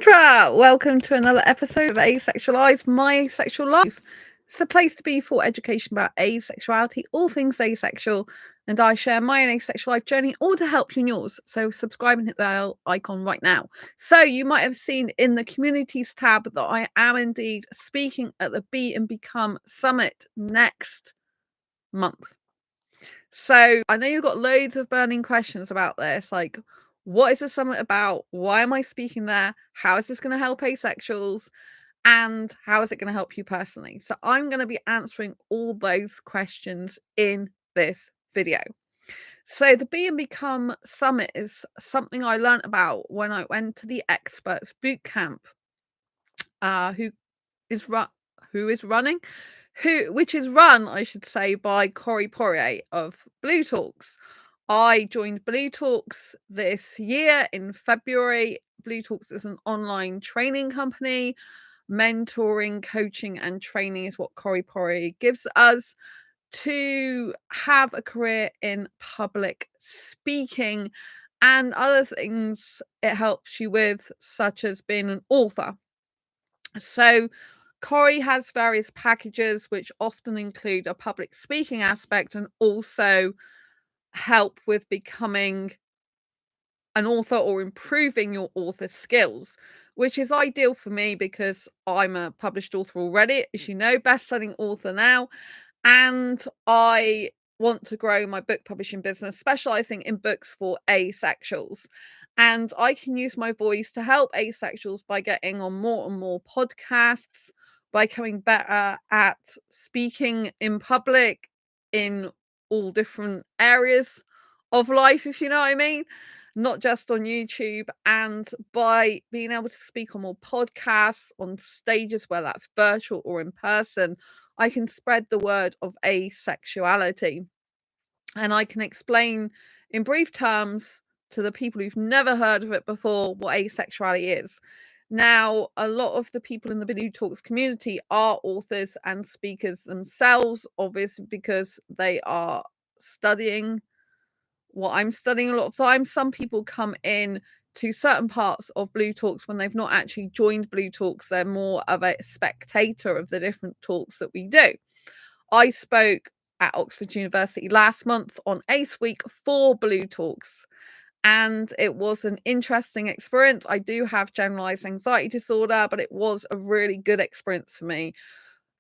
Sandra, welcome to another episode of Asexualise, my asexual life. It's the place to be for education about asexuality, all things asexual, and I share my own asexual life journey, all to help you in yours. So subscribe and hit the bell icon right now. So you might have seen in the communities tab that I am indeed speaking at the Be and Become Summit next month. So I know you've got loads of burning questions about this, like what is the summit about? Why am I speaking there? How is this going to help asexuals? And how is it going to help you personally? So I'm going to be answering all those questions in this video. So the Be and Become Summit is something I learned about when I went to the Experts Bootcamp, who is which is run, I should say, by Corey Poirier of Blue Talks. I joined Blue Talks this year in February. Blue Talks is an online training company. Mentoring, coaching, and training is what Corey Poirier gives us to have a career in public speaking and other things it helps you with, such as being an author. So Corey has various packages which often include a public speaking aspect and also help with becoming an author or improving your author skills, which is ideal for me because I'm a published author already, as you know, best-selling author now, and I want to grow my book publishing business, specializing in books for asexuals. And I can use my voice to help asexuals by getting on more and more podcasts, by becoming better at speaking in public in all different areas of life, if you know what I mean, not just on YouTube, and by being able to speak on more podcasts, on stages, whether that's virtual or in person, I can spread the word of asexuality. And I can explain in brief terms to the people who've never heard of it before what asexuality is. Now, a lot of the people in the Blue Talks community are authors and speakers themselves, obviously, because they are studying what I'm studying a lot of times. Some people come in to certain parts of Blue Talks when they've not actually joined Blue Talks. They're more of a spectator of the different talks that we do. I spoke at Oxford University last month on ACE Week for Blue Talks, and it was an interesting experience. I do have generalized anxiety disorder, but it was a really good experience for me.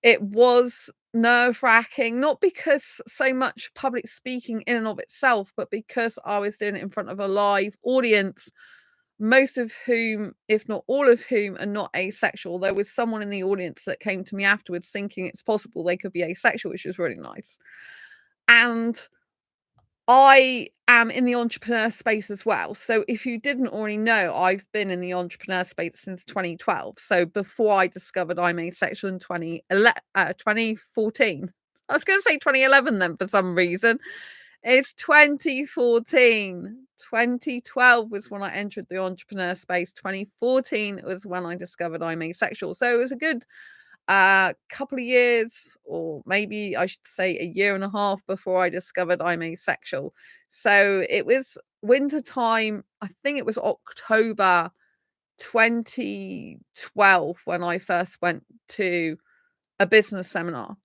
It was nerve-wracking, not because so much public speaking in and of itself, but because I was doing it in front of a live audience, most of whom, if not all of whom, are not asexual. There was someone in the audience that came to me afterwards thinking it's possible they could be asexual, which was really nice. And I am in the entrepreneur space as well. So if you didn't already know, I've been in the entrepreneur space since 2012. So before I discovered I'm asexual in 2014. I was going to say 2011 then for some reason. It's 2014. 2012 was when I entered the entrepreneur space. 2014 was when I discovered I'm asexual. So it was a good couple of years, or maybe I should say a year and a half, before I discovered I'm asexual. So it was winter time. I think it was October 2012 when I first went to a business seminar.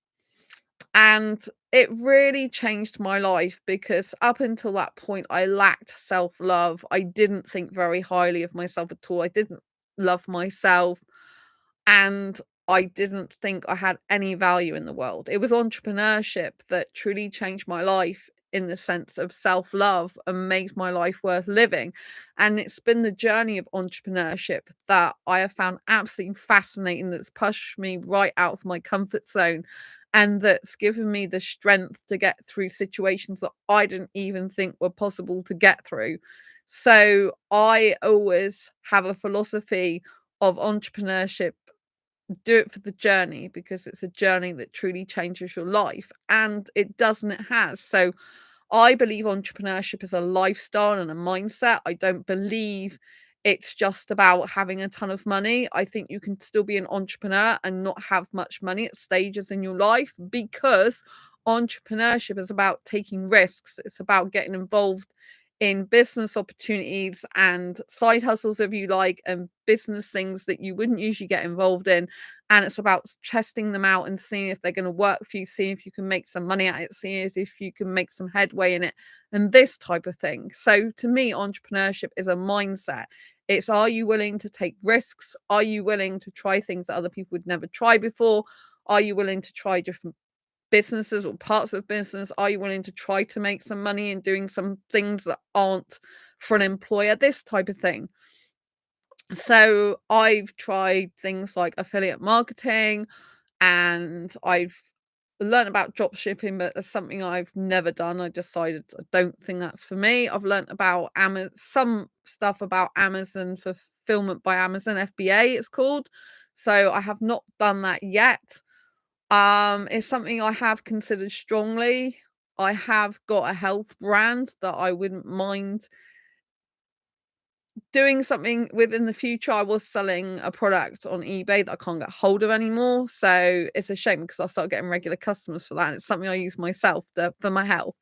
And it really changed my life because up until that point, I lacked self-love. I didn't think very highly of myself at all. I didn't love myself. And I didn't think I had any value in the world. It was entrepreneurship that truly changed my life in the sense of self-love and made my life worth living. And it's been the journey of entrepreneurship that I have found absolutely fascinating, that's pushed me right out of my comfort zone and that's given me the strength to get through situations that I didn't even think were possible to get through. So I always have a philosophy of entrepreneurship: do it for the journey, because it's a journey that truly changes your life, and it does, and it has. So I believe entrepreneurship is a lifestyle and a mindset. I don't believe it's just about having a ton of money. I think you can still be an entrepreneur and not have much money at stages in your life, because entrepreneurship is about taking risks. It's about getting involved in business opportunities and side hustles, if you like, and business things that you wouldn't usually get involved in. And it's about testing them out and seeing if they're going to work for you, seeing if you can make some money at it, seeing if you can make some headway in it, and this type of thing. So to me, entrepreneurship is a mindset. It's, are you willing to take risks? Are you willing to try things that other people would never try before? Are you willing to try different businesses or parts of business? Are you willing to try to make some money in doing some things that aren't for an employer? This type of thing. So I've tried things like affiliate marketing, and I've learned about drop shipping, but that's something I've never done. I decided I don't think that's for me. I've learned about some stuff about Amazon fulfillment by Amazon, FBA it's called. So I have not done that yet. It's something I have considered strongly. I have got a health brand that I wouldn't mind doing something with in the future. I was selling a product on eBay that I can't get hold of anymore. So it's a shame because I started getting regular customers for that. And it's something I use myself for my health.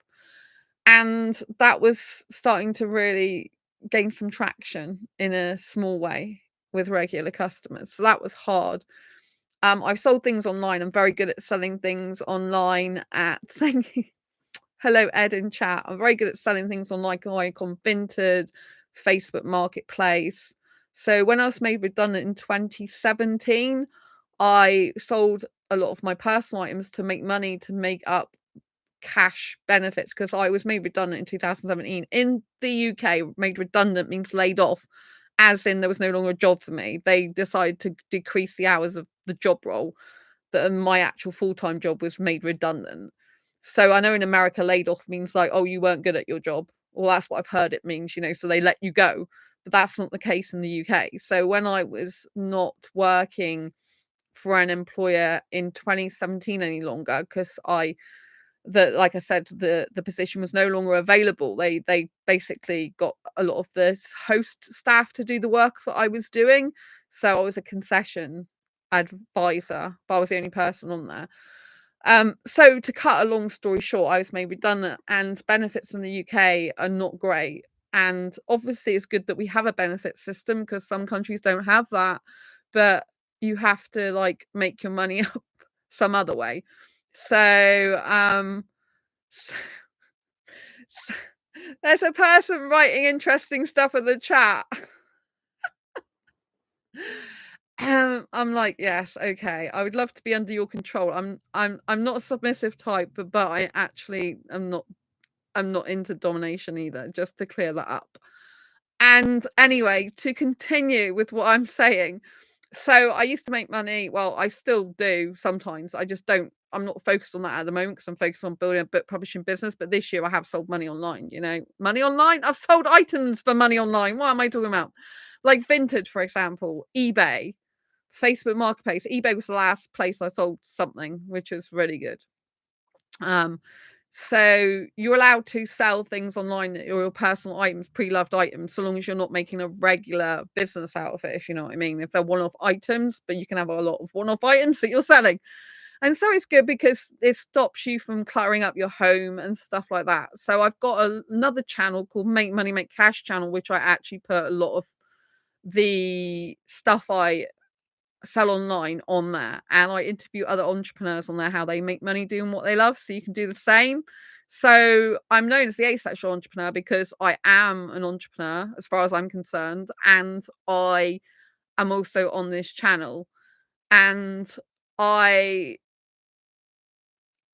And that was starting to really gain some traction in a small way with regular customers. So that was hard. I've sold things online. I'm very good at selling things online at thank you. Hello, Ed in chat. I'm very good at selling things online, like on Vinted, Facebook Marketplace. So when I was made redundant in 2017, I sold a lot of my personal items to make money to make up cash benefits, because I was made redundant in 2017. In the UK, made redundant means laid off, as in there was no longer a job for me. They decided to decrease the hours of the job role, that my actual full-time job was made redundant. So I know in America, laid off means like, oh, you weren't good at your job. Well, that's what I've heard it means, so they let you go. But that's not the case in the UK. So when I was not working for an employer in 2017 any longer, because like I said, the position was no longer available. They basically got a lot of the host staff to do the work that I was doing. So I was a concession advisor, but I was the only person on there. So to cut a long story short, I was made redundant, and benefits in the UK are not great. And obviously it's good that we have a benefit system, because some countries don't have that, but you have to like make your money up some other way. So, s- s- there's a person writing interesting stuff in the chat. I'm like, yes, okay. I would love to be under your control. I'm not a submissive type, but I actually am not. I'm not into domination either. Just to clear that up. And anyway, to continue with what I'm saying, so I used to make money. Well, I still do sometimes. I just don't. I'm not focused on that at the moment, because I'm focused on building a book publishing business. But this year I have sold money online. Money online. I've sold items for money online. What am I talking about? Like Vinted, for example, eBay, Facebook Marketplace. eBay was the last place I sold something, which was really good. So you're allowed to sell things online, or your personal items, pre-loved items, so long as you're not making a regular business out of it, if you know what I mean. If they're one-off items, but you can have a lot of one-off items that you're selling. And so it's good because it stops you from cluttering up your home and stuff like that. So I've got another channel called Make Money Make Cash channel, which I actually put a lot of the stuff I sell online on there, and I interview other entrepreneurs on there, how they make money doing what they love, so you can do the same. So I'm known as the asexual entrepreneur because I am an entrepreneur as far as I'm concerned, and I am also on this channel. And I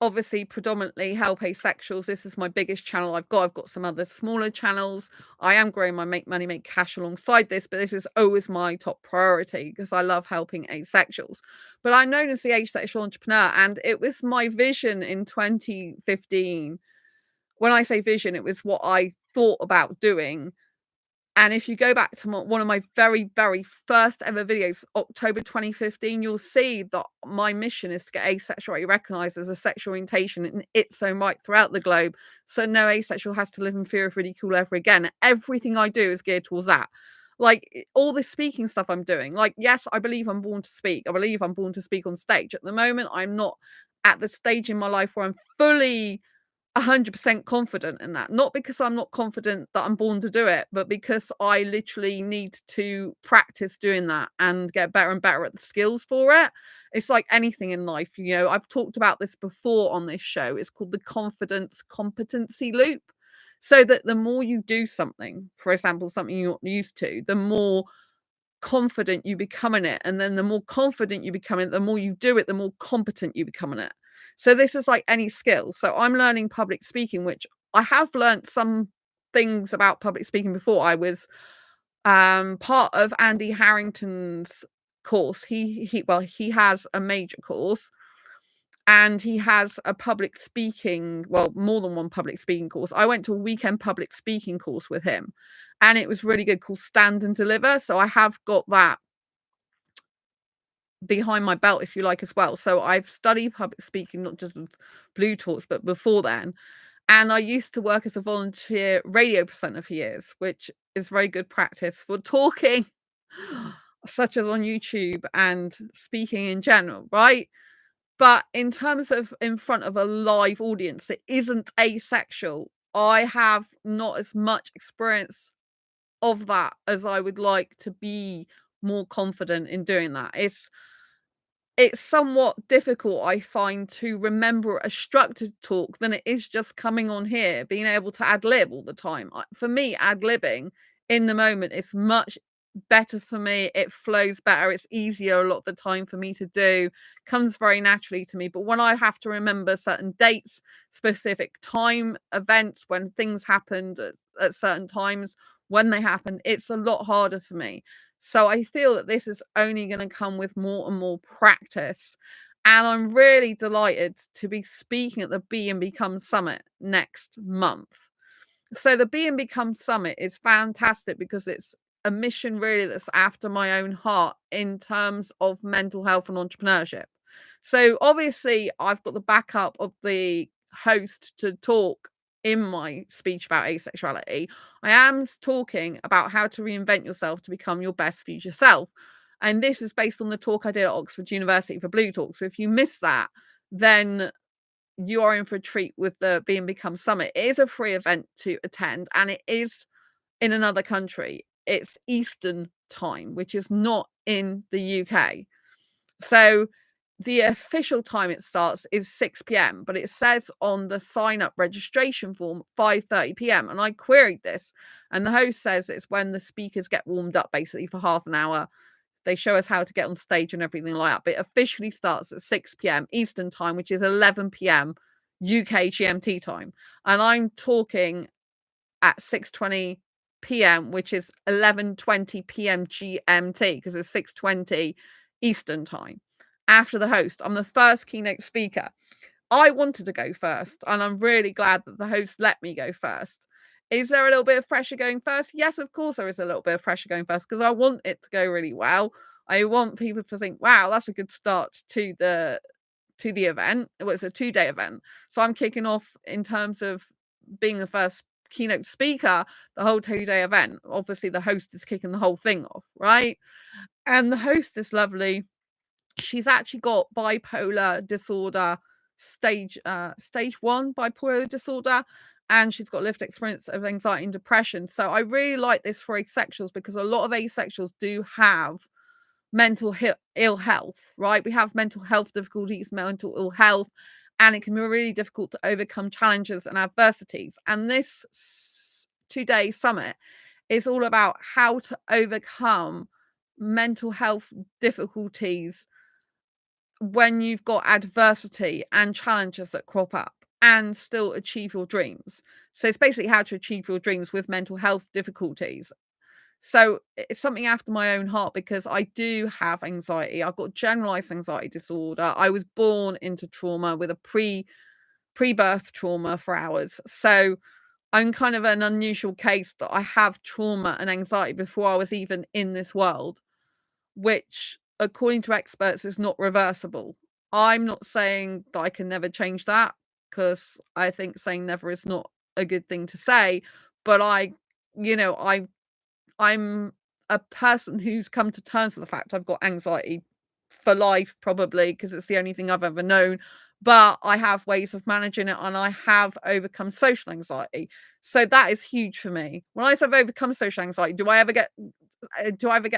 obviously predominantly help asexuals. This is my biggest channel I've got. I've got some other smaller channels. I am growing my Make Money Make Cash alongside this, but this is always my top priority because I love helping asexuals. But I'm known as the asexual entrepreneur, and it was my vision in 2015. When I say vision, it was what I thought about doing. And if you go back to one of my very, very first ever videos, October 2015, you'll see that my mission is to get asexuality recognised as a sexual orientation in its own right throughout the globe. So no asexual has to live in fear of ridicule ever again. Everything I do is geared towards that. Like all this speaking stuff I'm doing. Like, yes, I believe I'm born to speak. I believe I'm born to speak on stage. At the moment, I'm not at the stage in my life where I'm fully 100% confident in that. Not because I'm not confident that I'm born to do it, but because I literally need to practice doing that and get better and better at the skills for it. It's like anything in life, I've talked about this before on this show. It's called the confidence competency loop. So that the more you do something, for example, something you're not used to, the more confident you become in it, and then the more confident you become in it, the more you do it, the more competent you become in it. So this is like any skill. So I'm learning public speaking, which I have learned some things about public speaking before. I was part of Andy Harrington's course. He has a major course, and he has a public speaking, well, more than one public speaking course. I went to a weekend public speaking course with him, and it was really good, called Stand and Deliver. So I have got that behind my belt, if you like, as well. So I've studied public speaking, not just with Blue Talks, but before then. And I used to work as a volunteer radio presenter for years, which is very good practice for talking, such as on YouTube and speaking in general, right? But in terms of in front of a live audience that isn't asexual, I have not as much experience of that as I would like to be more confident in doing that. It's somewhat difficult, I find, to remember a structured talk than it is just coming on here, being able to ad lib all the time. For me, ad libbing in the moment is much better for me. It flows better. It's easier a lot of the time for me to do, comes very naturally to me. But when I have to remember certain dates, specific time events, when things happened at certain times, when they happen, it's a lot harder for me. So I feel that this is only going to come with more and more practice. And I'm really delighted to be speaking at the Be and Become Summit next month. So the Be and Become Summit is fantastic because it's a mission really that's after my own heart in terms of mental health and entrepreneurship. So obviously I've got the backup of the host to talk in my speech about asexuality. I am talking about how to reinvent yourself to become your best future self. And this is based on the talk I did at Oxford University for Blue Talk. So if you miss that, then you are in for a treat with the Be and Become Summit. It is a free event to attend, and it is in another country. It's Eastern time, which is not in the UK. So the official time it starts is 6 p.m, but it says on the sign up registration form 5:30 p.m. And I queried this, and the host says it's when the speakers get warmed up basically for half an hour. They show us how to get on stage and everything like that. But it officially starts at 6 p.m. Eastern time, which is 11 p.m. UK GMT time. And I'm talking at 6:20 p.m., which is 11:20 p.m. GMT, because it's 6:20 Eastern time. After the host, I'm the first keynote speaker. I wanted to go first, and I'm really glad that the host let me go first. Is there a little bit of pressure going first? Yes, of course there is a little bit of pressure going first, because I want it to go really well. I want people to think, wow, that's a good start to the event. It was a 2-day event. So I'm kicking off in terms of being the first keynote speaker, the whole 2-day event. Obviously, the host is kicking the whole thing off, right? And the host is lovely. She's actually got bipolar disorder, stage 1 bipolar disorder, and she's got lived experience of anxiety and depression. So I really like this for asexuals, because a lot of asexuals do have mental ill health, right? We have mental health difficulties, mental ill health, and it can be really difficult to overcome challenges and adversities. And this 2-day summit is all about how to overcome mental health difficulties when you've got adversity and challenges that crop up, and still achieve your dreams. So it's basically how to achieve your dreams with mental health difficulties. So it's something after my own heart, because I do have anxiety. I've got generalized anxiety disorder. I was born into trauma with a pre-birth trauma for hours. So I'm kind of an unusual case that I have trauma and anxiety before I was even in this world, which, according to experts, is not reversible. I'm not saying that I can never change that, because I think saying never is not a good thing to say. But I'm a person who's come to terms with the fact I've got anxiety for life, probably, because it's the only thing I've ever known. but I have ways of managing it, and I have overcome social anxiety. So that is huge for me. When I say I've overcome social anxiety, do I ever get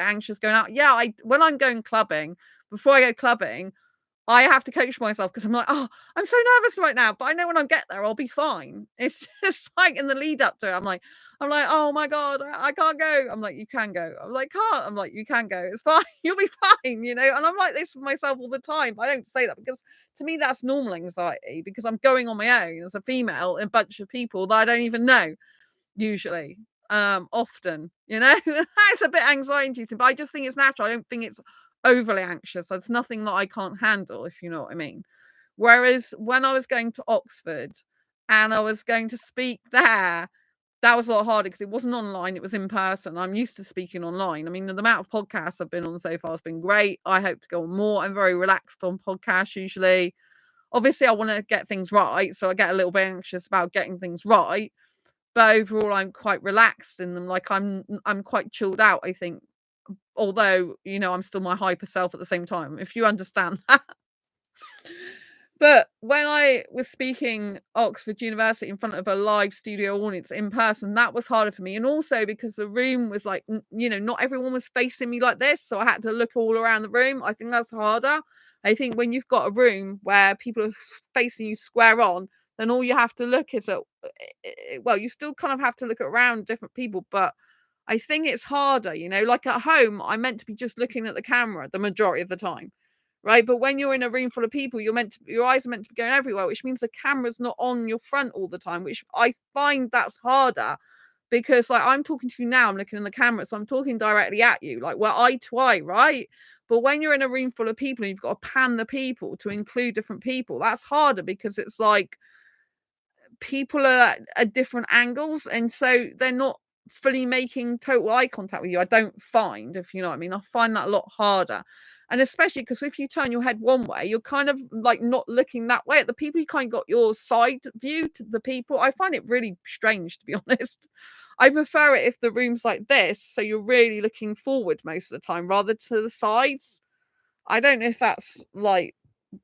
anxious going out? Yeah, when I'm going clubbing, before I go clubbing, I have to coach myself because I'm like, "Oh, I'm so nervous right now," but I know when I get there, I'll be fine. It's just like in the lead up to it, I'm like, "Oh my God, I can't go." I'm like, "You can go." I'm like, "Can't." I'm like, "You can go. It's fine. You'll be fine," you know? And I'm like this with myself all the time. I don't say that because to me that's normal anxiety because I'm going on my own as a female in a bunch of people that I don't even know usually, often, you know? That's a bit anxiety to but I just think it's natural. I don't think it's overly anxious. So it's nothing that I can't handle, if you know what I mean. Whereas when I was going to Oxford and I was going to speak there, that was a lot harder because it wasn't online, it was in person. I'm used to speaking online. I mean, the amount of podcasts I've been on so far has been great. I hope to go on more. I'm very relaxed on podcasts usually. Obviously, I want to get things right, so I get a little bit anxious about getting things right, but overall I'm quite relaxed in them. Like I'm quite chilled out, I think. Although, I'm still my hyper self at the same time, if you understand that. But when I was speaking Oxford University in front of a live studio audience in person, that was harder for me. And also because the room was like, not everyone was facing me like this. So I had to look all around the room. I think that's harder. I think when you've got a room where people are facing you square on, then all you have to look is at, well, you still kind of have to look around different people. But I think it's harder, like at home, I'm meant to be just looking at the camera the majority of the time. Right, but when you're in a room full of people, your eyes are meant to be going everywhere, which means the camera's not on your front all the time, which I find that's harder because, like, I'm talking to you now, I'm looking in the camera, so I'm talking directly at you, like, we're eye to eye, right? But when you're in a room full of people and you've got to pan the people to include different people, that's harder because it's like people are at different angles, and so they're not fully making total eye contact with you. I don't find, if you know what I mean. I find that a lot harder. And especially because if you turn your head one way, you're kind of like not looking that way at the people. You kind of got your side view to the people. I find it really strange, to be honest. I prefer it if the room's like this, so you're really looking forward most of the time rather to the sides. I don't know if that's like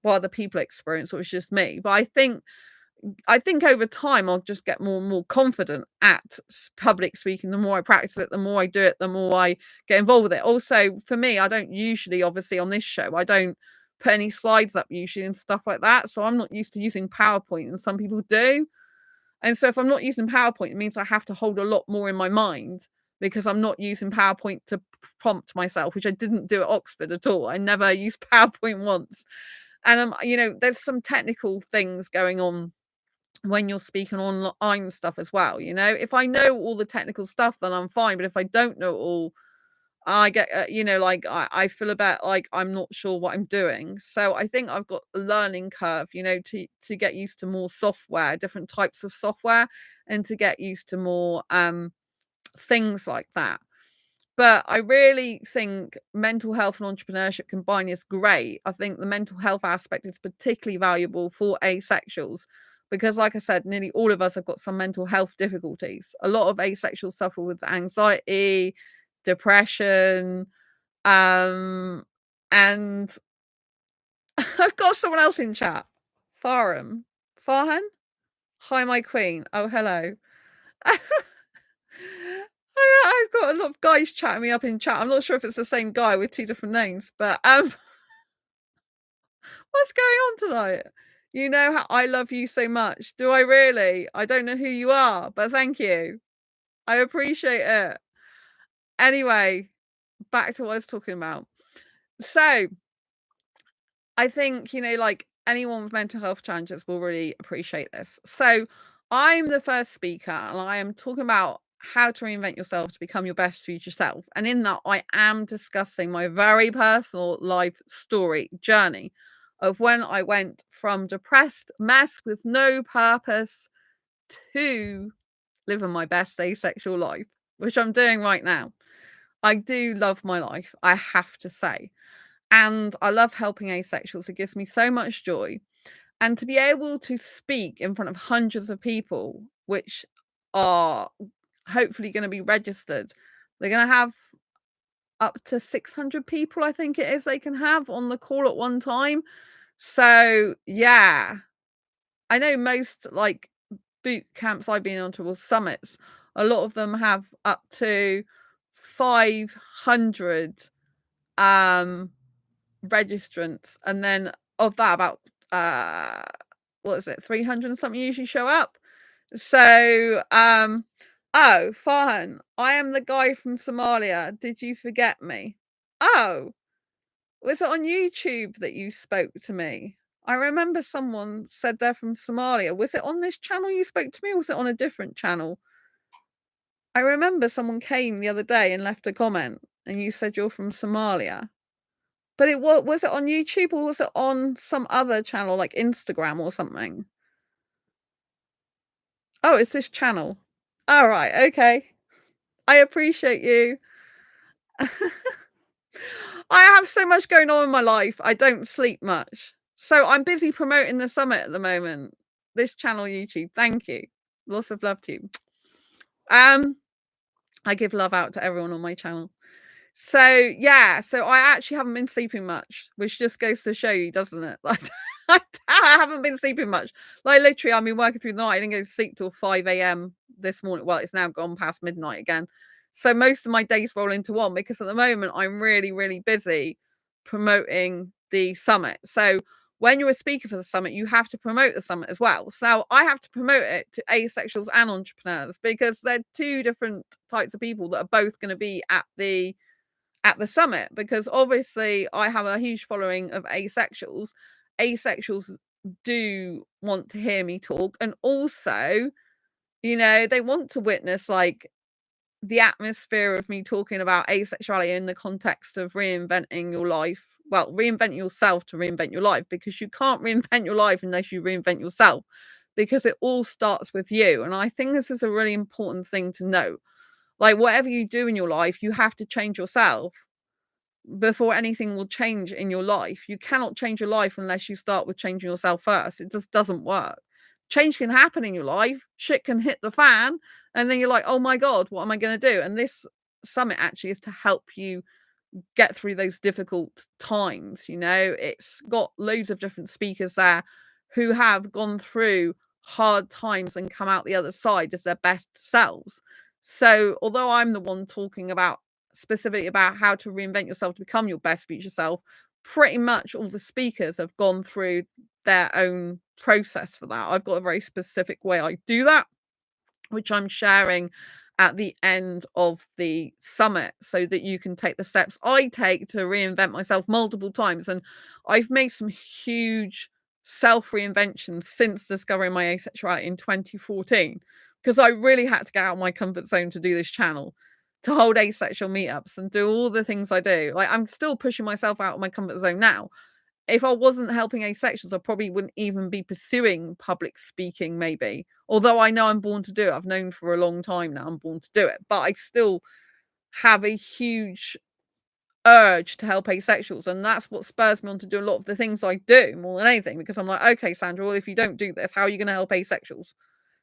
what other people experience or it's just me, but I think over time I'll just get more and more confident at public speaking. The more I practice it, the more I do it, the more I get involved with it. Also, for me, I don't usually, obviously, on this show, I don't put any slides up usually and stuff like that. So I'm not used to using PowerPoint, and some people do. And so if I'm not using PowerPoint, it means I have to hold a lot more in my mind because I'm not using PowerPoint to prompt myself, which I didn't do at Oxford at all. I never used PowerPoint once. And there's some technical things going on when you're speaking online stuff as well. If I know all the technical stuff, then I'm fine. But if I don't know it all, I get, like I feel a bit like I'm not sure what I'm doing. So I think I've got a learning curve, to get used to more software, different types of software, and to get used to more things like that. But I really think mental health and entrepreneurship combined is great. I think the mental health aspect is particularly valuable for asexuals because, like I said, nearly all of us have got some mental health difficulties. A lot of asexuals suffer with anxiety, depression, um, and I've got someone else in chat. Farhan. Farhan? Hi, my queen. Oh, hello. I've got a lot of guys chatting me up in chat. I'm not sure if it's the same guy with two different names, but what's going on tonight? You know how I love you so much. Do I really? I don't know who you are, but thank you. I appreciate it. Anyway, back to what I was talking about. So I think, like anyone with mental health challenges will really appreciate this. So I'm the first speaker and I am talking about how to reinvent yourself to become your best future self. And in that, I am discussing my very personal life story journey of when I went from depressed mess with no purpose to living my best asexual life, which I'm doing right now. I do love my life, I have to say. And I love helping asexuals. It gives me so much joy. And to be able to speak in front of hundreds of people, which are hopefully going to be registered, they're going to have up to 600 people, I think it is, they can have on the call at one time. So, yeah, I know most, like, boot camps I've been on to, or summits, a lot of them have up to 500, um, registrants, and then of that, about, uh, what is it, 300 and something usually show up. So, oh, Farhan, I am the guy from Somalia. Did you forget me? Oh, was it on YouTube that you spoke to me? I remember someone said they're from Somalia. Was it on this channel you spoke to me, or was it on a different channel? I remember someone came the other day and left a comment, and you said you're from Somalia. But it was it on YouTube, or was it on some other channel like Instagram or something? Oh, it's this channel. All right, okay. I appreciate you. I have so much going on in my life. I don't sleep much. So I'm busy promoting the summit at the moment. This channel YouTube. Thank you. Lots of love to you. I give love out to everyone on my channel. So yeah, so I actually haven't been sleeping much, which just goes to show you, doesn't it? Like I haven't been sleeping much. Like literally, I've been working through the night. I didn't go to sleep till 5 a.m. this morning. Well, it's now gone past midnight again. So most of my days roll into one because at the moment I'm really, really busy promoting the summit. So when you're a speaker for the summit, you have to promote the summit as well. So I have to promote it to asexuals and entrepreneurs because they're two different types of people that are both going to be at the summit, because obviously I have a huge following of asexuals. Asexuals do want to hear me talk, and also, they want to witness like the atmosphere of me talking about asexuality in the context of reinventing your life. Well, reinvent yourself to reinvent your life, because you can't reinvent your life unless you reinvent yourself, because it all starts with you. And I think this is a really important thing to know. Like, whatever you do in your life, you have to change yourself before anything will change in your life. You cannot change your life unless you start with changing yourself first. It just doesn't work. Change can happen in your life, shit can hit the fan, and then you're like, oh my God, what am I going to do? And this summit actually is to help you get through those difficult times. It's got loads of different speakers there who have gone through hard times and come out the other side as their best selves. So although I'm the one talking about specifically about how to reinvent yourself to become your best future self, pretty much all the speakers have gone through their own process for that. I've got a very specific way I do that, which I'm sharing at the end of the summit, so that you can take the steps I take to reinvent myself multiple times. And I've made some huge self reinventions since discovering my asexuality in 2014, because I really had to get out of my comfort zone to do this channel, to hold asexual meetups and do all the things I do. Like, I'm still pushing myself out of my comfort zone now. If I wasn't helping asexuals, I probably wouldn't even be pursuing public speaking, maybe. Although I know I'm born to do it. I've known for a long time now I'm born to do it. But I still have a huge urge to help asexuals. And that's what spurs me on to do a lot of the things I do more than anything. Because I'm like, okay, Sandra, well, if you don't do this, how are you going to help asexuals?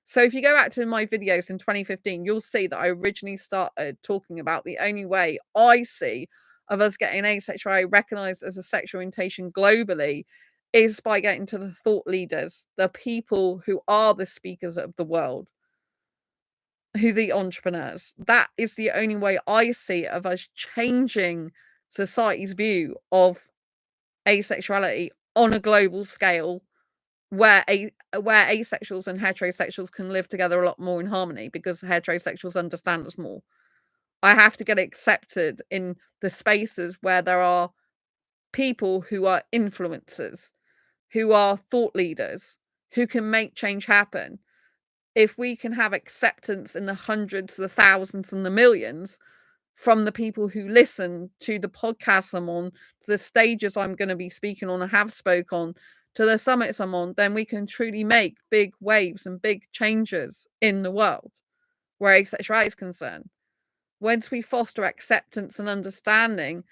So if you go back to my videos in 2015, you'll see that I originally started talking about the only way I see of us getting asexuality recognized as a sexual orientation globally is by getting to the thought leaders, the people who are the speakers of the world, who the entrepreneurs. That is the only way I see of us changing society's view of asexuality on a global scale, where asexuals and heterosexuals can live together a lot more in harmony, because heterosexuals understand us more. I have to get accepted in the spaces where there are people who are influencers, who are thought leaders, who can make change happen. If we can have acceptance in the hundreds, the thousands, and the millions from the people who listen to the podcasts I'm on, to the stages I'm going to be speaking on and have spoke on, to the summits I'm on, then we can truly make big waves and big changes in the world where asexuality is concerned. Once we foster acceptance and understanding,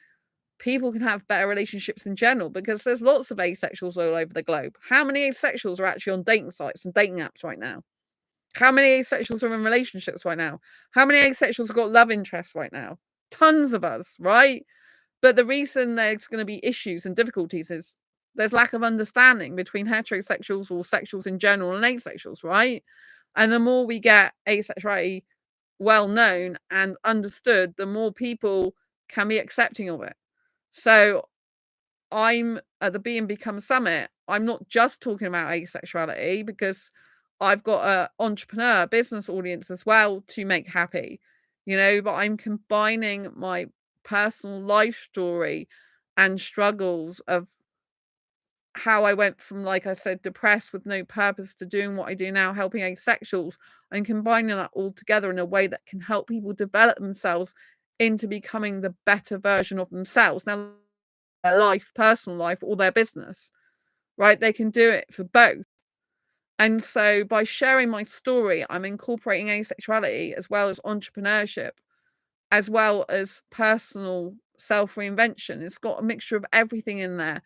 people can have better relationships in general, because there's lots of asexuals all over the globe. How many asexuals are actually on dating sites and dating apps right now? How many asexuals are in relationships right now? How many asexuals have got love interests right now? Tons of us, right? But the reason there's going to be issues and difficulties is there's lack of understanding between heterosexuals or sexuals in general and asexuals, right? And the more we get asexuality well known and understood, the more people can be accepting of it. So I'm at the Be and Become Summit. I'm not just talking about asexuality because I've got a entrepreneur business audience as well to make happy, but I'm combining my personal life story and struggles of how I went from, like I said, depressed with no purpose to doing what I do now, helping asexuals, and combining that all together in a way that can help people develop themselves into becoming the better version of themselves. Now, their life, personal life, or their business, right? They can do it for both. And so by sharing my story, I'm incorporating asexuality as well as entrepreneurship, as well as personal self reinvention. It's got a mixture of everything in there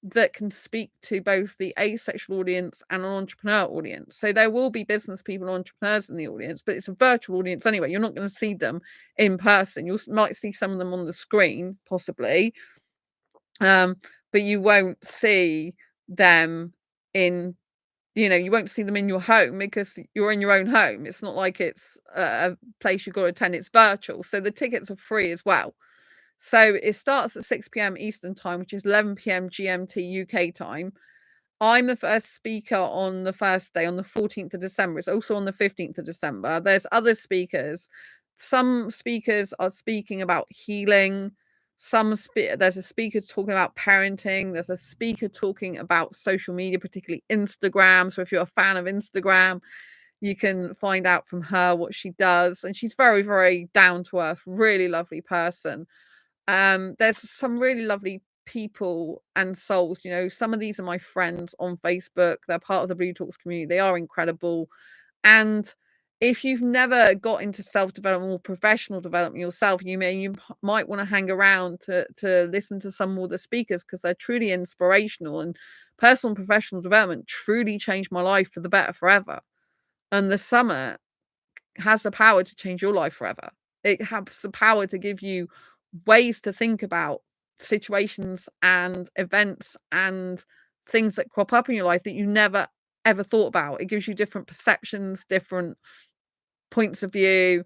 that can speak to both the asexual audience and an entrepreneur audience. So there will be business people and entrepreneurs in the audience, but it's a virtual audience anyway. You're not going to see them in person. You might see some of them on the screen, possibly, but you won't see them in, you won't see them in your home because you're in your own home. It's not like it's a place you've got to attend. It's virtual. So the tickets are free as well. So it starts at 6 p.m. Eastern time, which is 11 p.m. GMT UK time. I'm the first speaker on the first day, on the 14th of December. It's also on the 15th of December. There's other speakers. Some speakers are speaking about healing. There's a speaker talking about parenting. There's a speaker talking about social media, particularly Instagram. So if you're a fan of Instagram, you can find out from her what she does. And she's very, very down to earth, really lovely person. There's some really lovely people and souls. Some of these are my friends on Facebook. They're part of the Blue Talks community. They are incredible. And if you've never got into self-development or professional development yourself, you might want to hang around to listen to some more of the speakers, because they're truly inspirational, and personal and professional development truly changed my life for the better forever. And the summit has the power to change your life forever. It has the power to give you ways to think about situations and events and things that crop up in your life that you never ever thought about. It gives you different perceptions, different points of view,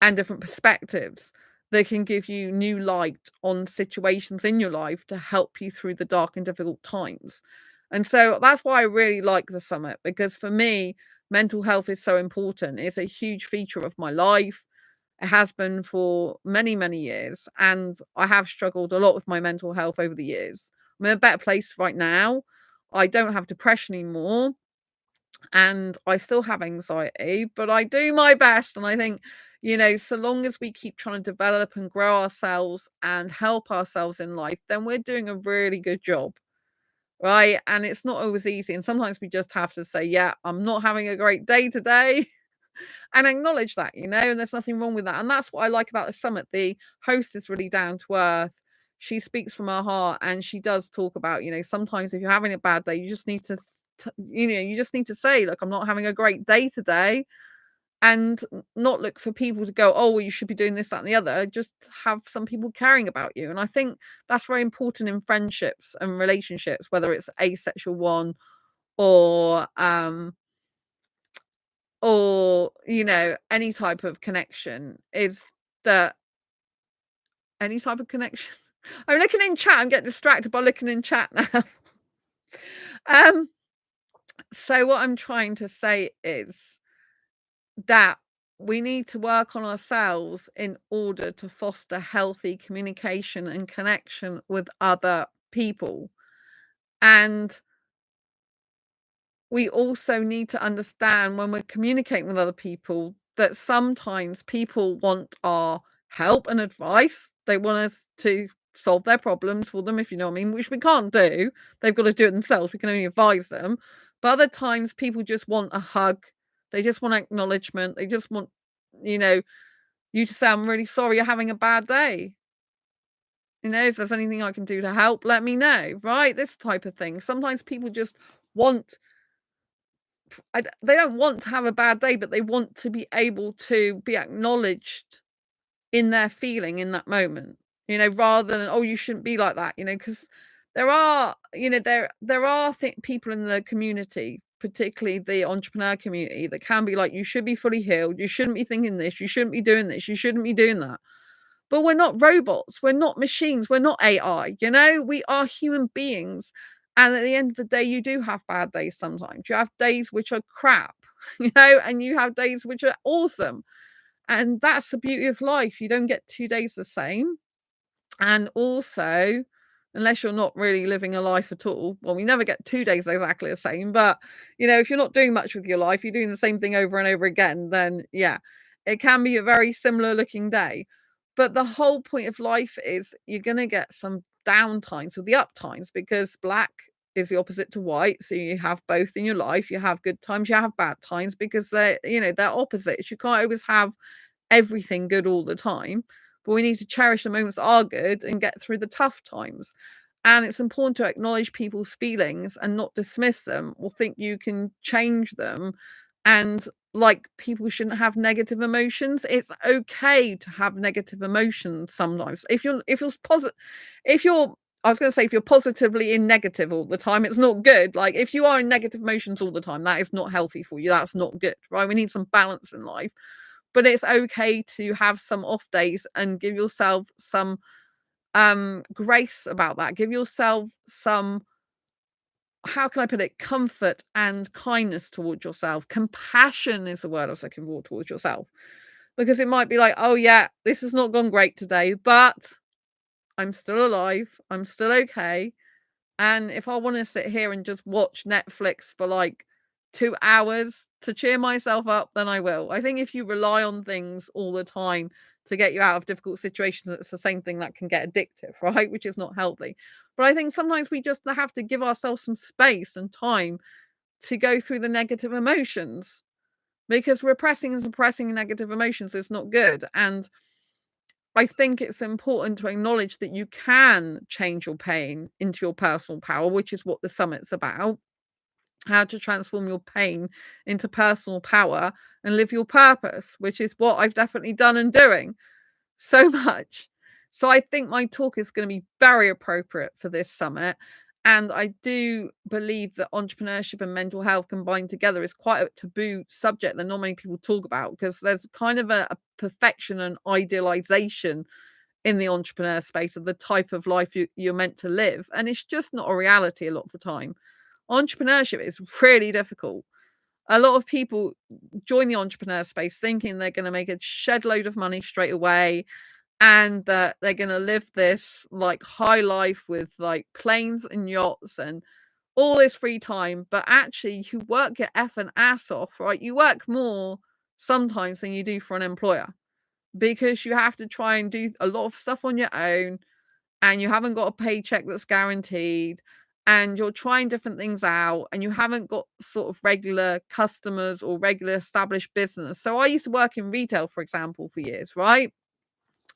and different perspectives that can give you new light on situations in your life to help you through the dark and difficult times. And so that's why I really like the summit, because for me, mental health is so important. It's a huge feature of my life. It has been for many, many years. And I have struggled a lot with my mental health over the years. I'm in a better place right now. I don't have depression anymore. And I still have anxiety, but I do my best. And I think, so long as we keep trying to develop and grow ourselves and help ourselves in life, then we're doing a really good job. Right. And it's not always easy. And sometimes we just have to say, yeah, I'm not having a great day today. And acknowledge that, and there's nothing wrong with that. And that's what I like about the summit. The host is really down to earth. She speaks from her heart, and she does talk about, sometimes if you're having a bad day, you just need to, you just need to say, look, I'm not having a great day today, and not look for people to go, oh, well, you should be doing this, that, and the other. Just have some people caring about you. And I think that's very important in friendships and relationships, whether it's asexual one or any type of connection, is that any type of connection. I'm looking in chat. I'm getting distracted by looking in chat now. um so what I'm trying to say is that we need to work on ourselves in order to foster healthy communication and connection with other people. And we also need to understand, when we're communicating with other people, that sometimes people want our help and advice. They want us to solve their problems for them, if you know what I mean, which we can't do. They've got to do it themselves. We can only advise them. But other times people just want a hug. They just want acknowledgement. They just want, you to say, I'm really sorry you're having a bad day. If there's anything I can do to help, let me know. Right? This type of thing. Sometimes people just want, they don't want to have a bad day, but they want to be able to be acknowledged in their feeling in that moment, rather than, oh, you shouldn't be like that, because there are, there are people in the community, particularly the entrepreneur community, that can be like, you should be fully healed, you shouldn't be thinking this, you shouldn't be doing this, you shouldn't be doing that. But we're not robots, we're not machines, we're not AI, we are human beings. And at the end of the day, you do have bad days sometimes. You have days which are crap, and you have days which are awesome. And that's the beauty of life. You don't get 2 days the same. And also, unless you're not really living a life at all, well, we never get 2 days exactly the same. But, if you're not doing much with your life, you're doing the same thing over and over again, then yeah, it can be a very similar looking day. But the whole point of life is you're going to get some down times or the up times, because black is the opposite to white. So you have both in your life. You have good times, you have bad times, because they're opposites. You can't always have everything good all the time, but we need to cherish the moments that are good and get through the tough times. And it's important to acknowledge people's feelings and not dismiss them or think you can change them. And like, people shouldn't have negative emotions. It's okay to have negative emotions sometimes. If you're positive, if you're I was going to say, if you're positively in negative all the time, it's not good. Like, if you are in negative emotions all the time, that is not healthy for you. That's not good, right? We need some balance in life. But it's okay to have some off days and give yourself some grace about that. Give yourself some, how can I put it, comfort and kindness towards yourself. Compassion is the word I was looking for, towards yourself. Because it might be like, oh yeah, this has not gone great today, but I'm still alive, I'm still okay. And if I want to sit here and just watch Netflix for like 2 hours to cheer myself up, then I will. I think if you rely on things all the time to get you out of difficult situations, it's the same thing that can get addictive, right? Which is not healthy. But I think sometimes we just have to give ourselves some space and time to go through the negative emotions, because repressing and suppressing negative emotions is not good. And I think it's important to acknowledge that you can change your pain into your personal power, which is what the summit's about. How to transform your pain into personal power and live your purpose, which is what I've definitely done and doing so much. So I think my talk is going to be very appropriate for this summit. And I do believe that entrepreneurship and mental health combined together is quite a taboo subject that not many people talk about, because there's kind of a perfection and idealization in the entrepreneur space of the type of life you're meant to live. And it's just not a reality a lot of the time. Entrepreneurship is really difficult. A lot of people join the entrepreneur space thinking they're going to make a shed load of money straight away, and that they're going to live this like high life with like planes and yachts and all this free time. But actually, you work your effing ass off, right? You work more sometimes than you do for an employer, because you have to try and do a lot of stuff on your own, and you haven't got a paycheck that's guaranteed, and you're trying different things out, and you haven't got sort of regular customers or regular established business. So I used to work in retail, for example, for years, right?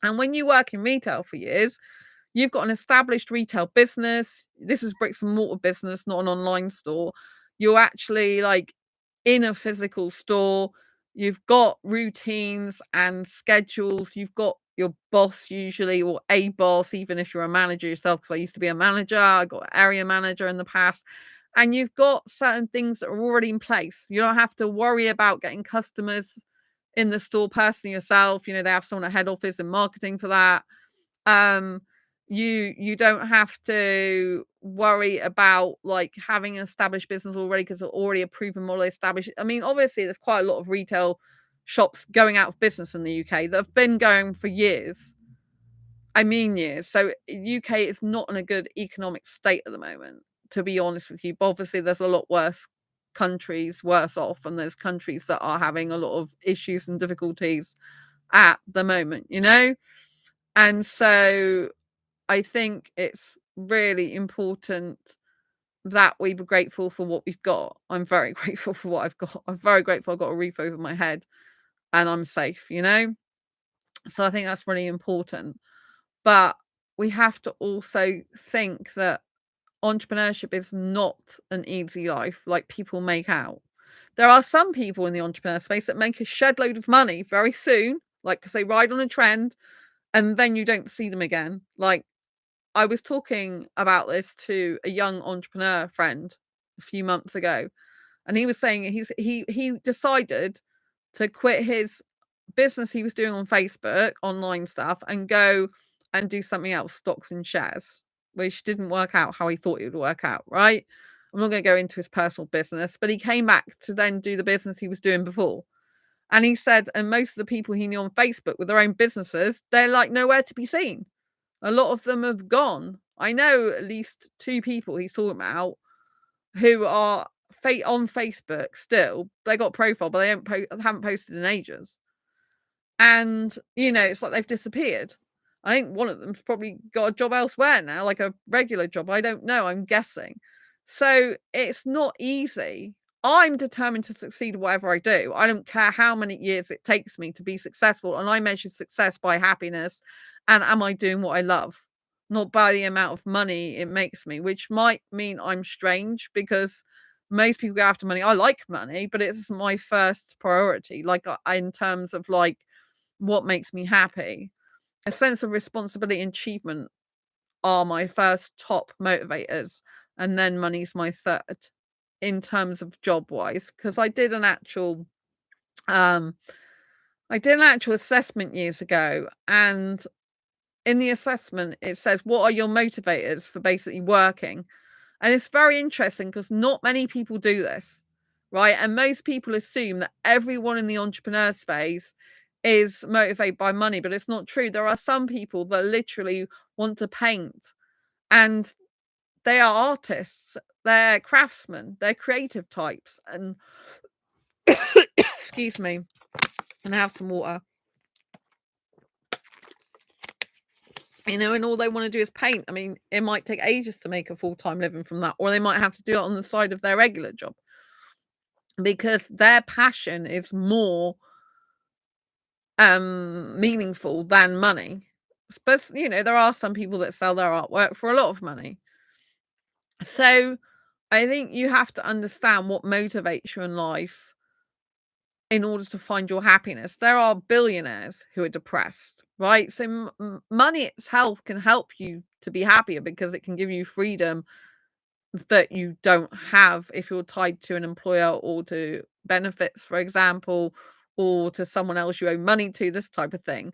And when you work in retail for years, you've got an established retail business. This is bricks and mortar business, not an online store. You're actually like in a physical store. You've got routines and schedules. You've got your boss usually, or a boss, even if you're a manager yourself, because I used to be a manager. I got an area manager in the past. And you've got certain things that are already in place. You don't have to worry about getting customers in the store personally yourself. They have someone at head office and marketing for that. um you don't have to worry about like having an established business already, because they're already a proven model established. I mean, obviously there's quite a lot of retail shops going out of business in the UK that have been going for years. I mean years. So UK is not in a good economic state at the moment, to be honest with you. But obviously there's a lot worse countries worse off, and there's countries that are having a lot of issues and difficulties at the moment. And so I think it's really important that we be grateful for what we've got. I'm very grateful for what I've got. I'm very grateful I've got a roof over my head and I'm safe. So I think that's really important. But we have to also think that entrepreneurship is not an easy life like people make out. There are some people in the entrepreneur space that make a shed load of money very soon, like because they ride on a trend, and then you don't see them again. Like, I was talking about this to a young entrepreneur friend a few months ago, and he was saying he decided to quit his business he was doing on Facebook, online stuff, and go and do something else, stocks and shares, which didn't work out how he thought it would work out, right? I'm not going to go into his personal business, but he came back to then do the business he was doing before. And he said, and most of the people he knew on Facebook with their own businesses, they're like nowhere to be seen. A lot of them have gone. I know at least 2 people he's talking about who are on Facebook still. They got a profile, but they haven't posted in ages. And, it's like they've disappeared. I think one of them's probably got a job elsewhere now, like a regular job. I don't know, I'm guessing. So it's not easy. I'm determined to succeed at whatever I do. I don't care how many years it takes me to be successful. And I measure success by happiness and am I doing what I love? Not by the amount of money it makes me, which might mean I'm strange because most people go after money. I like money, but it's my first priority. Like in terms of like what makes me happy. A sense of responsibility and achievement are my first top motivators, and then money's my third in terms of job wise. Because um I did an actual assessment years ago, and in the assessment it says what are your motivators for basically working. And it's very interesting because not many people do this, right? And most people assume that everyone in the entrepreneur space is motivated by money, but it's not true. There are some people that literally want to paint and they are artists, they're craftsmen, they're creative types. And excuse me, and have some water. And all they want to do is paint. I mean, it might take ages to make a full-time living from that, or they might have to do it on the side of their regular job because their passion is more meaningful than money. But there are some people that sell their artwork for a lot of money. So I think you have to understand what motivates you in life in order to find your happiness. There are billionaires who are depressed, right? So money itself can help you to be happier because it can give you freedom that you don't have if you're tied to an employer or to benefits, for example, or to someone else you owe money to, this type of thing.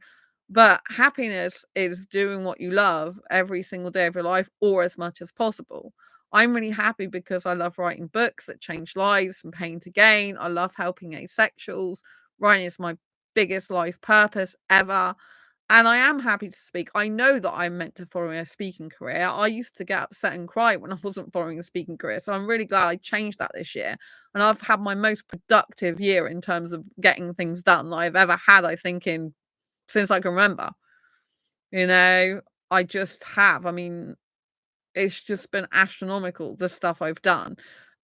But happiness is doing what you love every single day of your life or as much as possible. I'm really happy because I love writing books that change lives from pain to gain. I love helping asexuals. Writing is my biggest life purpose ever. And I am happy to speak. I know that I'm meant to follow a speaking career. I used to get upset and cry when I wasn't following a speaking career. So I'm really glad I changed that this year. And I've had my most productive year in terms of getting things done that I've ever had, I think, since I can remember. I just have. I mean, it's just been astronomical, the stuff I've done.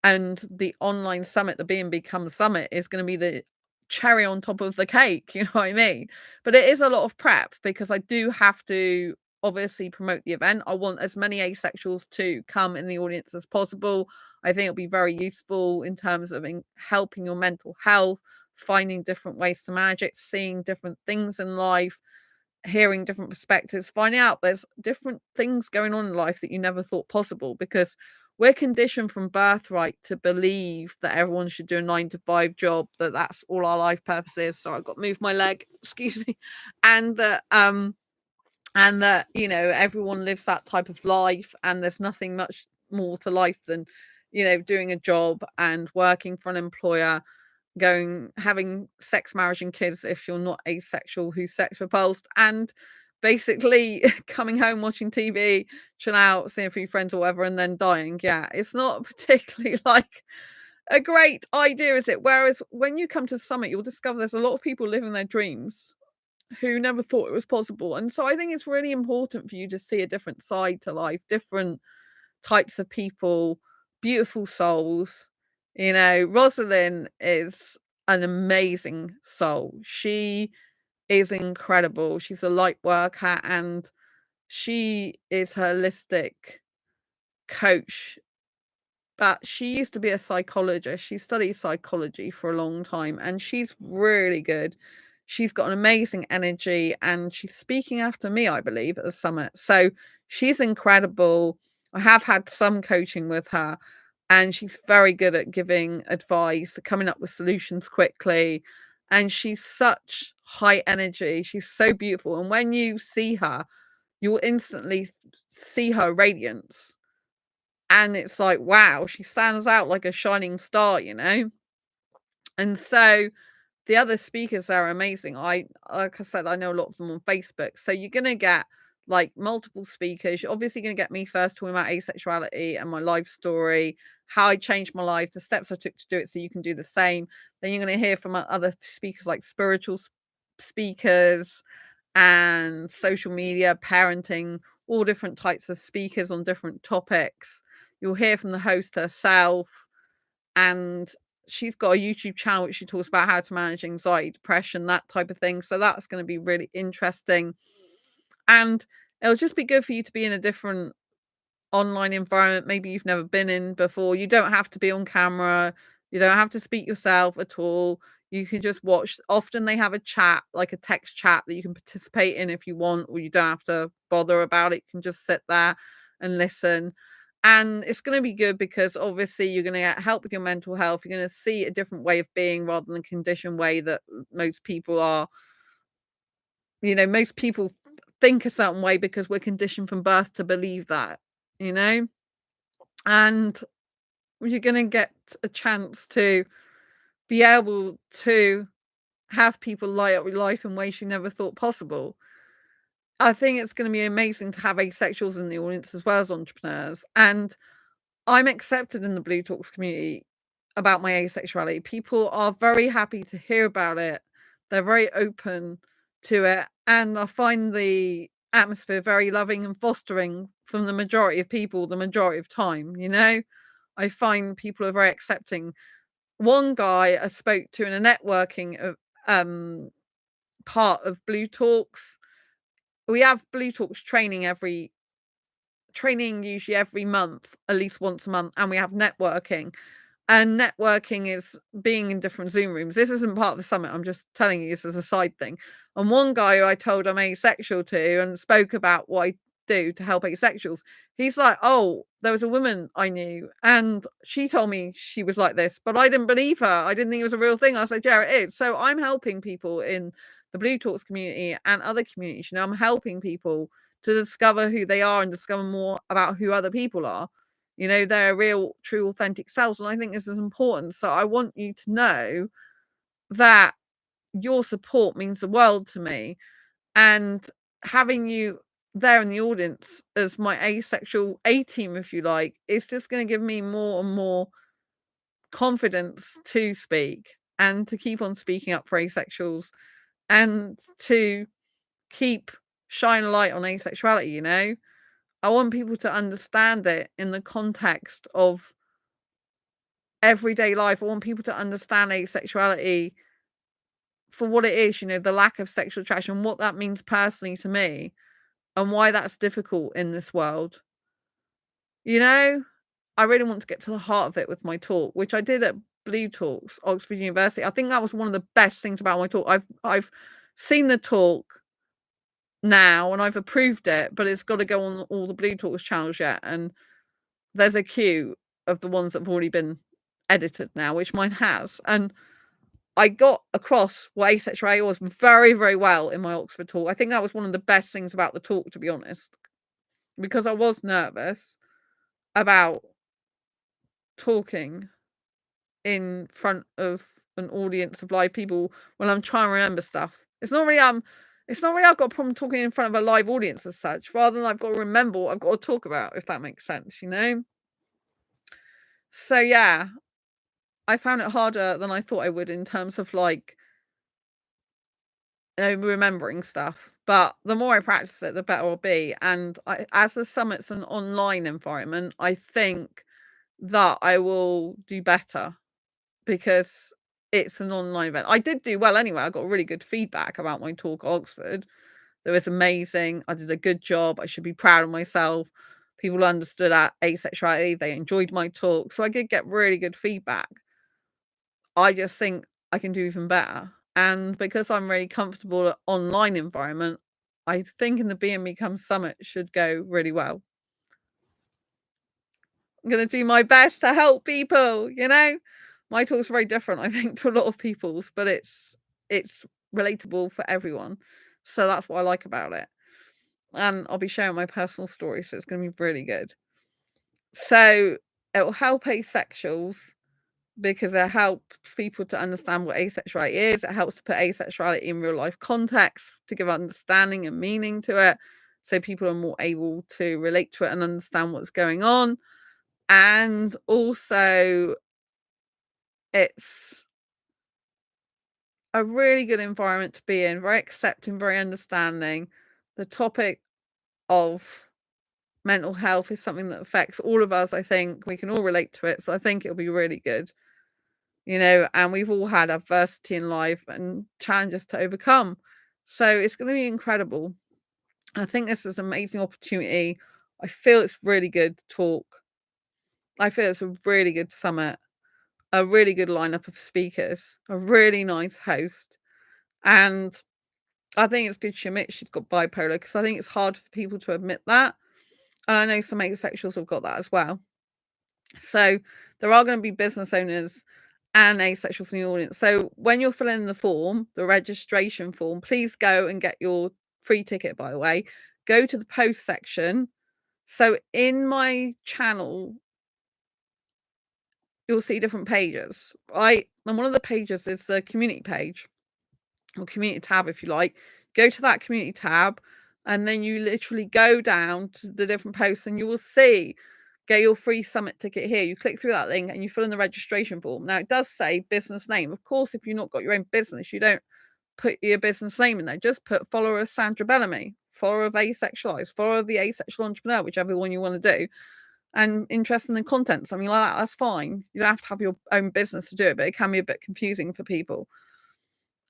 And the online summit, the B&B Come Summit, is going to be the cherry on top of the cake, you know what I mean? But it is a lot of prep because I do have to obviously promote the event. I want as many asexuals to come in the audience as possible. I think it'll be very useful in terms of helping your mental health, finding different ways to manage it, seeing different things in life, hearing different perspectives, finding out there's different things going on in life that you never thought possible because we're conditioned from birthright to believe that everyone should do a 9-to-5 job, that's all our life purpose is. So I've got to move my leg, excuse me. And that everyone lives that type of life and there's nothing much more to life than doing a job and working for an employer, having sex, marriage and kids if you're not asexual who's sex repulsed, and basically coming home, watching TV, chill out, seeing a few friends or whatever, and then dying. Yeah, it's not particularly like a great idea, is it? Whereas when you come to the summit, you'll discover there's a lot of people living their dreams who never thought it was possible. And so I think it's really important for you to see a different side to life, different types of people, beautiful souls. Rosalind is an amazing soul. She is incredible. She's a light worker and she is a holistic coach. But she used to be a psychologist. She studied psychology for a long time and she's really good. She's got an amazing energy and she's speaking after me, I believe, at the summit. So she's incredible. I have had some coaching with her, and she's very good at giving advice, coming up with solutions quickly, and she's such high energy. She's so beautiful, and when you see her, you'll instantly see her radiance, and it's like, wow, she stands out like a shining star, you know? And so the other speakers are amazing. Like I said, I know a lot of them on Facebook. So you're gonna get like multiple speakers. You're obviously gonna get me first talking about asexuality and my life story, how I changed my life, the steps I took to do it, so you can do the same. Then you're gonna hear from other speakers like spiritual speakers and social media, parenting, all different types of speakers on different topics. You'll hear from the host herself, and she's got a YouTube channel which she talks about how to manage anxiety, depression, that type of thing. So that's going to be really interesting. And it'll just be good for you to be in a different online environment maybe you've never been in before. You don't have to be on camera. You don't have to speak yourself at all. You can just watch. Often they have a chat, like a text chat that you can participate in if you want, or you don't have to bother about it. You can just sit there and listen. And it's going to be good because obviously you're going to get help with your mental health. You're going to see a different way of being rather than the conditioned way that most people are. Most people think a certain way because we're conditioned from birth to believe that, you know? And you're going to get a chance to be able to have people light up your life in ways you never thought possible. I think it's going to be amazing to have asexuals in the audience as well as entrepreneurs. And I'm accepted in the Blue Talks community about my asexuality. People are very happy to hear about it. They're very open to it. And I find the atmosphere very loving and fostering from the majority of people the majority of time, you know? I find people are very accepting. One guy I spoke to in a networking part of Blue Talks. We have Blue Talks training usually every month, at least once a month, and we have networking. And networking is being in different Zoom rooms. This isn't part of the summit. I'm just telling you this as a side thing. And one guy who I told I'm asexual to and spoke about what I do to help asexuals, he's like, oh, there was a woman I knew and she told me she was like this, but I didn't believe her. I didn't think it was a real thing. I was like, yeah, it is. So I'm helping people in the Blue Talks community and other communities. I'm helping people to discover who they are and discover more about who other people are. Their real, true, authentic selves. And I think this is important. So I want you to know that your support means the world to me. And having you there in the audience as my asexual A team, if you like, it's just going to give me more and more confidence to speak and to keep on speaking up for asexuals and to keep shine a light on asexuality. I want people to understand it in the context of everyday life. I want people to understand asexuality for what it is, the lack of sexual attraction, what that means personally to me, and why that's difficult in this world. I really want to get to the heart of it with my talk, which I did at Blue Talks, Oxford University. I think that was one of the best things about my talk. I've seen the talk now and I've approved it, but it's got to go on all the Blue Talks channels yet. And there's a queue of the ones that have already been edited now, which mine has. And I got across what asexuality was very, very well in my Oxford talk. I think that was one of the best things about the talk, to be honest, because I was nervous about talking in front of an audience of live people when I'm trying to remember stuff. It's not really I've got a problem talking in front of a live audience as such, rather than I've got to remember what I've got to talk about, if that makes sense. So yeah, I found it harder than I thought I would in terms of remembering stuff. But the more I practice it, the better I'll be. And as the summit's an online environment, I think that I will do better because it's an online event. I did do well anyway. I got really good feedback about my talk at Oxford. It was amazing. I did a good job. I should be proud of myself. People understood asexuality. They enjoyed my talk. So I did get really good feedback. I just think I can do even better. And because I'm really comfortable at online environment, I think in the Be and Become Summit should go really well. I'm gonna do my best to help people, you know? My talk's very different, I think, to a lot of people's, but it's relatable for everyone. So that's what I like about it. And I'll be sharing my personal story, so it's gonna be really good. So it will help asexuals because it helps people to understand what asexuality is. It helps to put asexuality in real life context to give understanding and meaning to it. So people are more able to relate to it and understand what's going on. And also, it's a really good environment to be in, very accepting, very understanding. The topic of mental health is something that affects all of us. I think we can all relate to it. So I think it'll be really good, and we've all had adversity in life and challenges to overcome. So it's going to be incredible. I think this is an amazing opportunity. I feel it's really good talk. I feel it's a really good summit, a really good lineup of speakers, a really nice host. And I think it's good she admits she's got bipolar because I think it's hard for people to admit that. And I know some asexuals have got that as well. So there are going to be business owners and asexuals in the audience. So when you're filling in the form, the registration form, please go and get your free ticket, by the way. Go to the post section. So in my channel, you'll see different pages, right? And one of the pages is the community page or community tab, if you like. Go to that community tab, and then you literally go down to the different posts, and you will see get your free summit ticket here. You click through that link and you fill in the registration form. Now it does say business name. Of course, if you've not got your own business, you don't put your business name in there. Just put follower of Sandra Bellamy, follower of Asexualise, follower of the Asexual Entrepreneur, whichever one you want to do, and interested in the content, something like that. That's fine. You don't have to have your own business to do it, but it can be a bit confusing for people.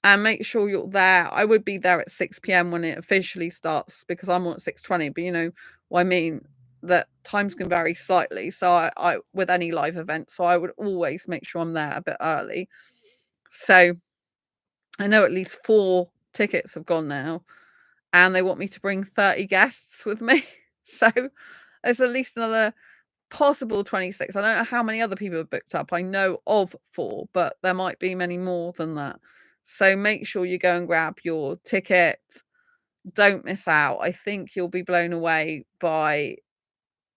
And make sure you're there. I would be there at 6 p.m. when it officially starts because I'm on at 6:20. But you know what I mean, that times can vary slightly. So I with any live event, so I would always make sure I'm there a bit early. So I know at least 4 tickets have gone now, and they want me to bring 30 guests with me. So there's at least another possible 26. I don't know how many other people have booked up. I know of 4, but there might be many more than that. So make sure you go and grab your ticket. Don't miss out. I think you'll be blown away by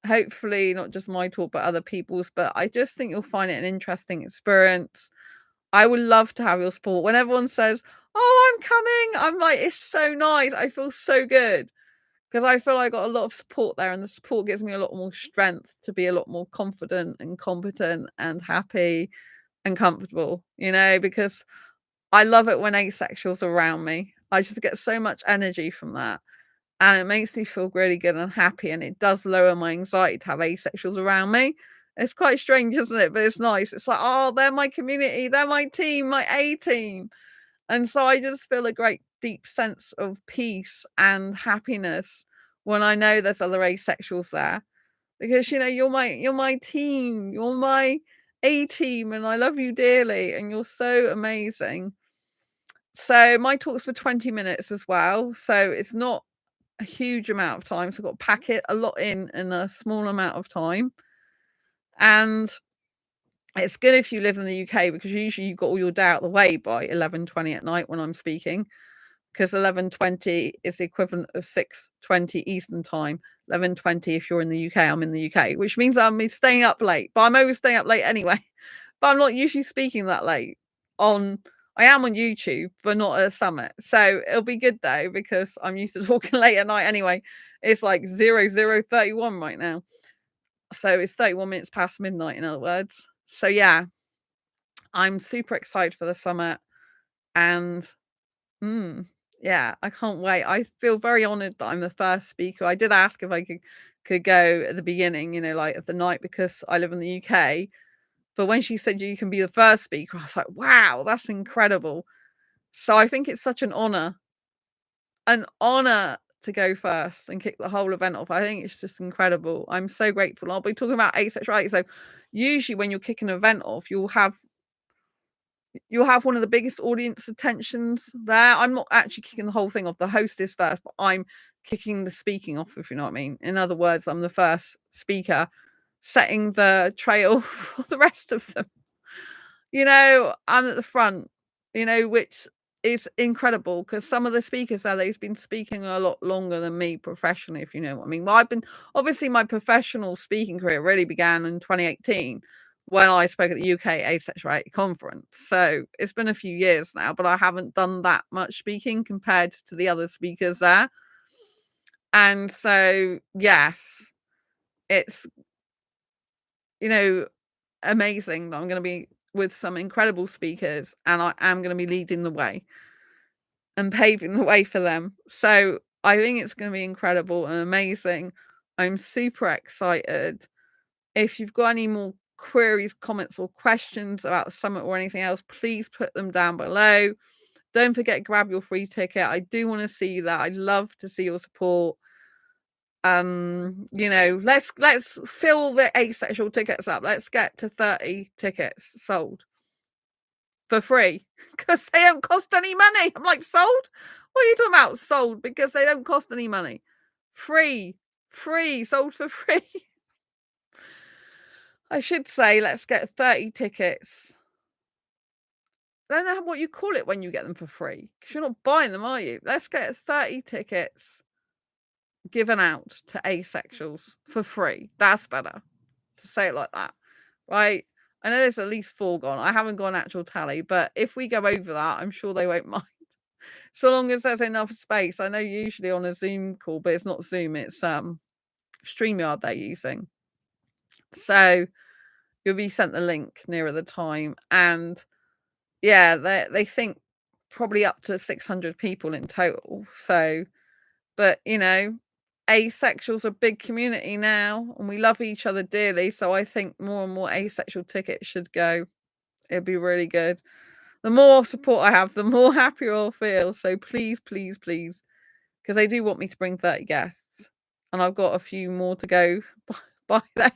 hopefully not just my talk, but other people's. But I just think you'll find it an interesting experience. I would love to have your support. When everyone says, "Oh, I'm coming," I'm like, it's so nice. I feel so good because I feel I got a lot of support there, and the support gives me a lot more strength to be a lot more confident and competent and happy and comfortable, because I love it when asexuals are around me. I just get so much energy from that. And it makes me feel really good and happy. And it does lower my anxiety to have asexuals around me. It's quite strange, isn't it? But it's nice. It's like, oh, they're my community. They're my team, my A team. And so I just feel a great deep sense of peace and happiness when I know there's other asexuals there. Because you're my team. You're my A team. And I love you dearly. And you're so amazing. So my talk's for 20 minutes as well. So it's not a huge amount of time. So I've got to pack it a lot in a small amount of time. And it's good if you live in the UK because usually you've got all your day out of the way by 11:20 at night when I'm speaking. Because 11:20 is the equivalent of 6:20 Eastern time. 11:20 if you're in the UK, I'm in the UK, which means I'm staying up late. But I'm always staying up late anyway. But I'm not usually speaking that late I am on YouTube, but not at a summit. So it'll be good though, because I'm used to talking late at night anyway. It's like 00:31 right now. So it's 31 minutes past midnight, in other words. So yeah, I'm super excited for the summit. And yeah, I can't wait. I feel very honored that I'm the first speaker. I did ask if I could go at the beginning, like of the night because I live in the UK. But when she said you can be the first speaker, I was like, wow, that's incredible. So I think it's such an honor to go first and kick the whole event off. I think it's just incredible. I'm so grateful. I'll be talking about asexuality. So usually when you're kicking an event off, you'll have You'll have one of the biggest audience attentions there. I'm not actually kicking the whole thing off. The host is first, but I'm kicking the speaking off, if you know what I mean. In other words, I'm the first speaker, setting the trail for the rest of them. I'm at the front, which is incredible because some of the speakers there, they've been speaking a lot longer than me professionally, if you know what I mean. Well, obviously, my professional speaking career really began in 2018 when I spoke at the UK Asexuality conference. So it's been a few years now, but I haven't done that much speaking compared to the other speakers there. And so, yes, it's, amazing that I'm going to be with some incredible speakers and I am going to be leading the way and paving the way for them. So I think it's going to be incredible and amazing. I'm super excited. If you've got any more queries, comments, or questions about the summit or anything else, please put them down below. Don't forget to grab your free ticket. I do want to see that. I'd love to see your support. Let's fill the asexual tickets up. Let's get to 30 tickets sold for free because they don't cost any money. I'm like, sold? What are you talking about? Sold because they don't cost any money. Free, sold for free. I should say, let's get 30 tickets. I don't know what you call it when you get them for free because you're not buying them, are you? Let's get 30 tickets given out to asexuals for free. That's better to say it like that, right? I know there's at least 4 gone. I haven't got an actual tally, but if we go over that, I'm sure they won't mind. So long as there's enough space. I know usually on a Zoom call, but it's not Zoom, it's StreamYard they're using. So you'll be sent the link nearer the time. And yeah, they think probably up to 600 people in total. So, but asexuals are a big community now and we love each other dearly. So I think more and more asexual tickets should go. It'd be really good. The more support I have, the more happier I'll feel. So please, please, please, because they do want me to bring 30 guests. And I've got a few more to go by then.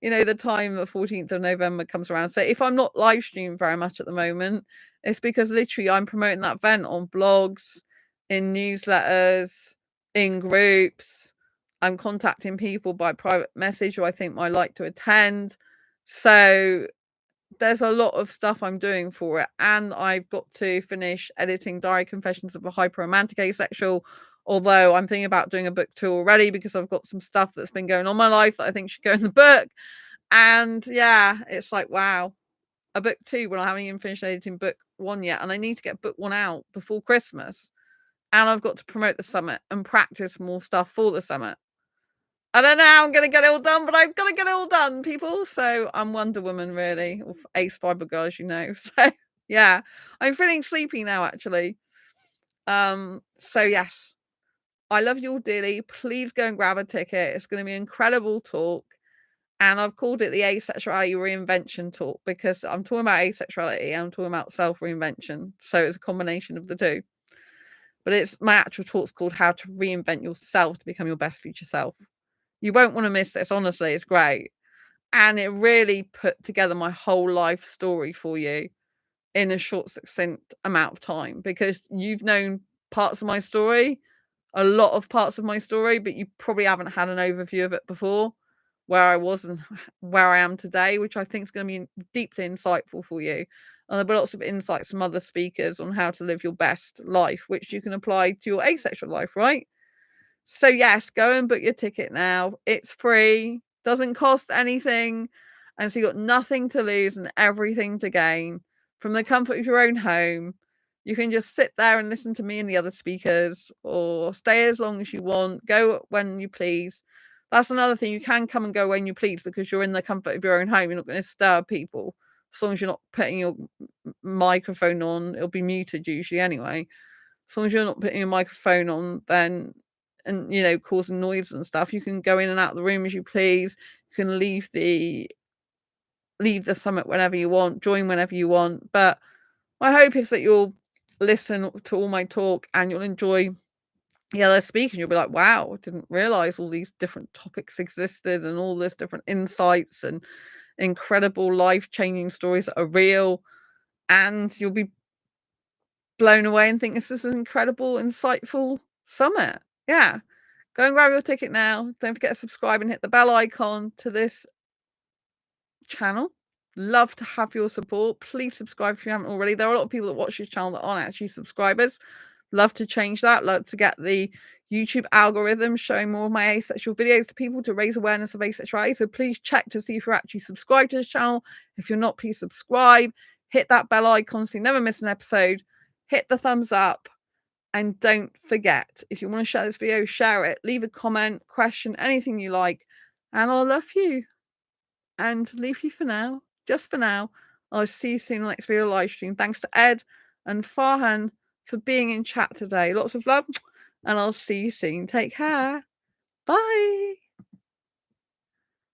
The time the 14th of November comes around. So if I'm not live streaming very much at the moment, it's because literally I'm promoting that event on blogs, in newsletters, in groups. I'm contacting people by private message who I think might like to attend. So there's a lot of stuff I'm doing for it. And I've got to finish editing Diary Confessions of a Hyper-Romantic Asexual. Although I'm thinking about doing a book 2 already because I've got some stuff that's been going on in my life that I think should go in the book. And yeah, it's like, wow, a book 2 when I haven't even finished editing book 1 yet. And I need to get book 1 out before Christmas. And I've got to promote the summit and practice more stuff for the summit. I don't know how I'm going to get it all done, but I've got to get it all done, people. So I'm Wonder Woman, really, or Ace Fibro Girl, as you know. So yeah, I'm feeling sleepy now, actually. So yes, I love you all dearly. Please go and grab a ticket. It's going to be an incredible talk. And I've called it the Asexuality Reinvention Talk because I'm talking about asexuality and I'm talking about self-reinvention. So it's a combination of the two. But my actual talk's called How to Reinvent Yourself to Become Your Best Future Self. You won't want to miss this. Honestly, it's great. And it really put together my whole life story for you in a short, succinct amount of time because you've known parts of my story, a lot of parts of my story, but you probably haven't had an overview of it before, where I was and where I am today, which I think is going to be deeply insightful for you. And there'll be lots of insights from other speakers on how to live your best life, which you can apply to your asexual life, right? So yes, go and book your ticket now. It's free, doesn't cost anything. And so you've got nothing to lose and everything to gain from the comfort of your own home. You can just sit there and listen to me and the other speakers or stay as long as you want. Go when you please. That's another thing. You can come and go when you please because you're in the comfort of your own home. You're not going to disturb people. As long as you're not putting your microphone on, it'll be muted usually anyway. As long as you're not putting your microphone on, then and causing noise and stuff, you can go in and out of the room as you please. You can leave the summit whenever you want, join whenever you want. But my hope is that you'll listen to all my talk and you'll enjoy the other speakers. You'll be like, wow, I didn't realize all these different topics existed and all this different insights and incredible life-changing stories that are real. and you'll be blown away and think this is an incredible, insightful summit. Yeah. Go and grab your ticket now. Don't forget to subscribe and hit the bell icon to this channel. Love to have your support. Please subscribe if you haven't already. There are a lot of people that watch this channel that aren't actually subscribers. Love to change that. Love to get the YouTube algorithm showing more of my asexual videos to people to raise awareness of asexuality. So please check to see if you're actually subscribed to this channel. If you're not, please subscribe. Hit that bell icon so you never miss an episode. Hit the thumbs up. And don't forget, if you want to share this video, share it. Leave a comment, question, anything you like. And I'll love you. And leave you for now. Just for now. I'll see you soon in the next video live stream. Thanks to Ed and Farhan for being in chat today. Lots of love. And I'll see you soon. Take care. Bye.